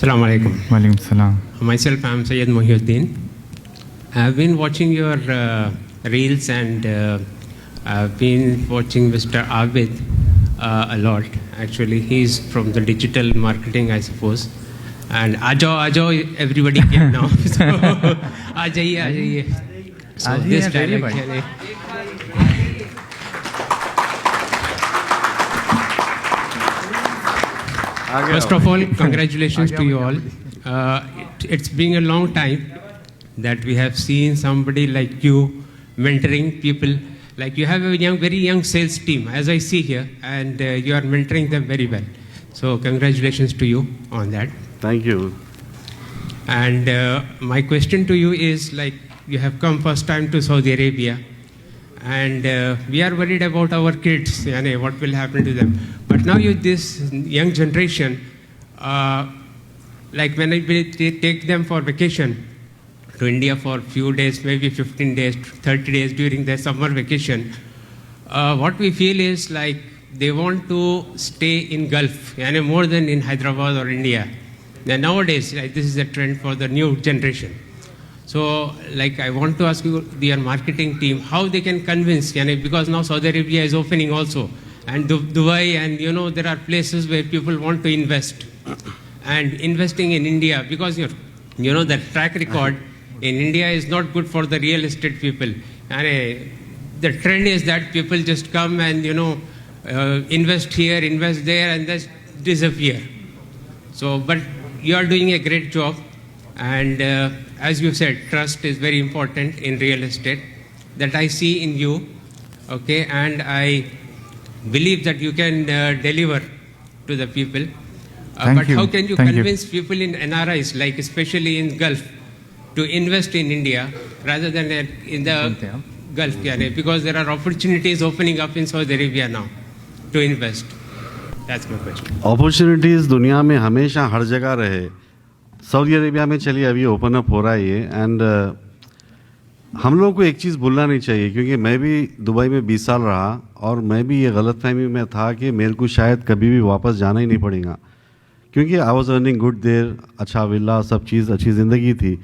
Assalamu alaikum. Walaikum salam. Myself, I am Syed Mohiuddin. I have been watching your reels and I have been watching Mr. Abid a lot. Actually, he's from the digital marketing, I suppose. And Ajo, everybody came now. So, Ajaiye. So this dialect. First of all, congratulations to you all. It's been a long time that we have seen somebody like you mentoring people. Like you have a very young sales team, as I see here, and you are mentoring them very well. So congratulations to you on that. Thank you. And my question to you is, like, you have come first time to Saudi Arabia, and we are worried about our kids, what will happen to them. But now this young generation, like when I take them for vacation to India for a few days, maybe 15 days, 30 days during their summer vacation, what we feel is like they want to stay in Gulf, more than in Hyderabad or India. And nowadays, like, this is a trend for the new generation. So, like, I want to ask you, your marketing team, how they can convince, because now Saudi Arabia is opening also, and Dubai, and there are places where people want to invest. And investing in India, because the track record in India is not good for the real estate people. And the trend is that people just come and, invest here, invest there, and just disappear. So, but you are doing a great job. And as you said, trust is very important in real estate. That I see in you, okay? And I believe that you can deliver to the people. But how can you convince people in NRIs, like especially in Gulf, to invest in India rather than in the Gulf? Because there are opportunities opening up in Saudi Arabia now to invest. That's my question. Opportunities दुनिया में हमेशा हर जगह रहे. Saudi Arabia में चलिए अभी open up हो रहा है ये. एंड हम लोग को एक चीज़ भूलना नहीं चाहिए, क्योंकि मैं भी दुबई में 20 साल रहा और मैं भी ये गलतफहमी में था कि मेरे को शायद कभी भी वापस जाना ही नहीं पड़ेगा, क्योंकि I was earning good there, अच्छा विला, सब चीज़, अच्छी ज़िंदगी थी.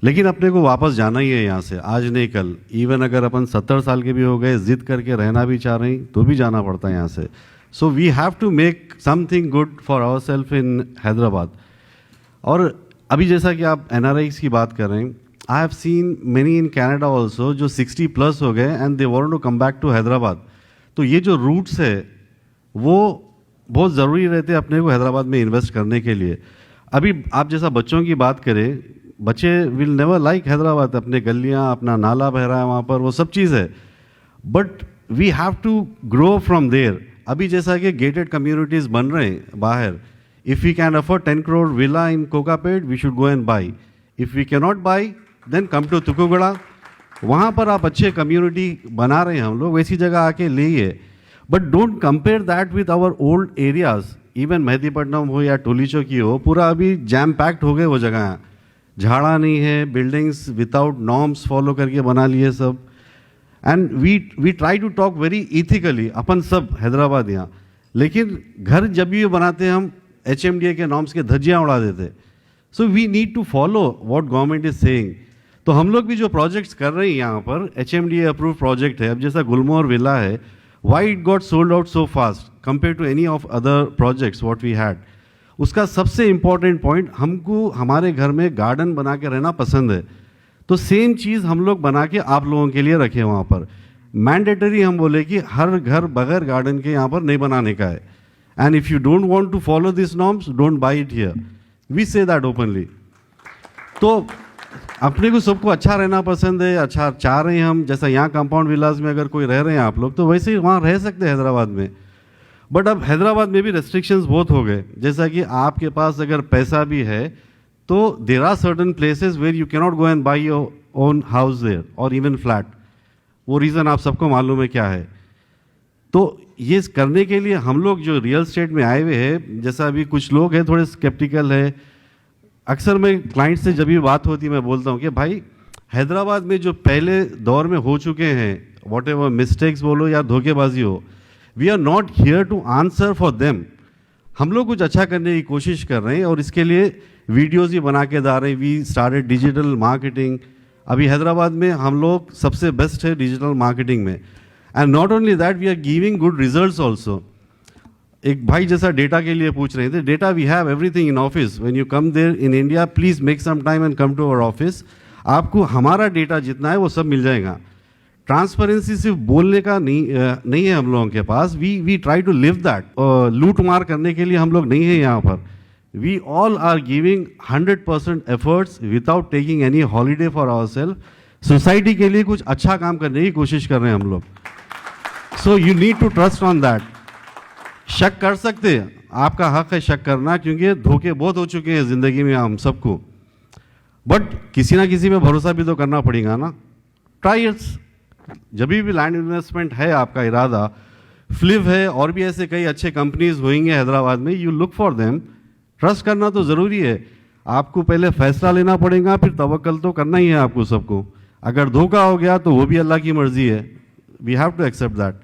लेकिन अपने को वापस जाना ही है यहाँ से, आज नहीं कल. इवन अगर अपन 70 साल के भी हो गए, ज़िद करके रहना भी चाह रहे हैं, तो भी जाना पड़ता है यहाँ से. So we have to make something good for our self in Hyderabad. और अभी जैसा कि आप NRIs की बात कर रहे हैं, I have seen many in Canada also जो 60+ हो गए and they want to come back to Hyderabad. तो ये जो रूट्स है वो बहुत ज़रूरी रहते हैं अपने को हैदराबाद में इन्वेस्ट करने के लिए. अभी आप जैसा बच्चों की बात करें, बच्चे विल नेवर लाइक हैदराबाद. अपने गलियाँ, अपना नाला बह रहा है वहाँ पर, वो सब चीज़ है. But we have to grow from there. अभी जैसा कि गेटेड कम्युनिटीज़ बन रहे हैं बाहर, if we can afford 10 crore villa in Kokapet, we should go and buy. If we cannot buy, then come to Tukugada. वहाँ पर आप अच्छे कम्युनिटी बना रहे हैं हम लोग, वैसी जगह आके लीजिए. But don't compare that with our old areas. Even Mehdipatnam हो या टोलीचो की हो, पूरा अभी जैम पैक्ड हो गए वो जगह. झाड़ा नहीं है, बिल्डिंग्स विदाउट नॉर्म्स फॉलो करके बना लिए सब. And we try to talk very ethically, अपन सब हैदराबाद यहाँ. लेकिन घर जब भी बनाते हैं हम HMDA के नॉर्म्स के धज्जियाँ उड़ा देते. So we need to follow what government is saying. तो हम लोग भी जो प्रोजेक्ट्स कर रहे हैं यहाँ पर, HMDA अप्रूव प्रोजेक्ट है. अब जैसा गुलमोहर विला है, why it got sold out so fast compare to any of other projects what we had. उसका सबसे इम्पॉर्टेंट पॉइंट, हमको हमारे घर में गार्डन बना के रहना पसंद है. तो सेम चीज़ हम लोग बना के आप लोगों के लिए रखें वहाँ पर. मैंडेटरी हम बोले कि हर घर बगैर गार्डन के यहाँ पर नहीं बनाने का है. And if you don't want to follow these norms, don't buy it here. We say that openly. तो अपने को सबको अच्छा रहना पसंद है, अच्छा चाह रहे हैं हम. जैसा यहाँ कंपाउंड विलास में अगर कोई रह रहे हैं आप लोग, तो वैसे ही वहाँ रह सकते हैं हैदराबाद में. बट अब हैदराबाद में भी रेस्ट्रिक्शंस बहुत हो गए. जैसा कि आपके पास अगर पैसा भी है, तो there are certain places where you cannot go and buy your own house there और इवन फ्लैट. वो रीज़न आप सबको मालूम है क्या है. तो ये करने के लिए हम लोग जो रियल स्टेट में आए हुए हैं, जैसा अभी कुछ लोग हैं थोड़े स्केप्टिकल है. अक्सर मैं क्लाइंट से जब भी बात होती है मैं बोलता हूँ कि भाई हैदराबाद में जो पहले दौर में हो चुके हैं, वॉट एवर मिस्टेक्स बोलो या धोखेबाजी हो, we are not here to answer for them. हम लोग कुछ अच्छा करने की कोशिश कर रहे हैं और इसके लिए वीडियोज़ भी बना के डाल रहे हैं। We started digital marketing. अभी हैदराबाद में हम लोग सबसे बेस्ट है डिजिटल मार्केटिंग में। And not only that, we are giving good results also. एक भाई जैसा डेटा के लिए पूछ रहे थे, data we have everything in office. When you come there in India, please make some time and come to our office. आपको हमारा डेटा जितना है वो सब मिल जाएगा। ट्रांसपेरेंसी सिर्फ बोलने का नहीं है हम लोगों के पास। We try to live that. लूट मार करने के लिए हम लोग नहीं है यहाँ पर। We all are giving 100% efforts without taking any holiday for our self. Society के लिए कुछ अच्छा काम करने की कोशिश कर रहे हैं हम लोग। So you need to trust on that. शक कर सकते हैं, आपका हक है शक करना, क्योंकि धोखे बहुत हो चुके हैं ज़िंदगी में हम सबको। बट किसी ना किसी पे भरोसा भी तो करना पड़ेगा ना। Try it's. जब भी लैंड इन्वेस्टमेंट है आपका इरादा, फ्लिप है और भी ऐसे कई अच्छे कंपनीज होंगे हैदराबाद में, you look for them. Trust करना तो ज़रूरी है। आपको पहले फैसला लेना पड़ेगा, फिर तवक्कल तो करना ही है आपको सबको। अगर धोखा हो गया तो वो भी अल्लाह की मर्जी है। We have to accept that.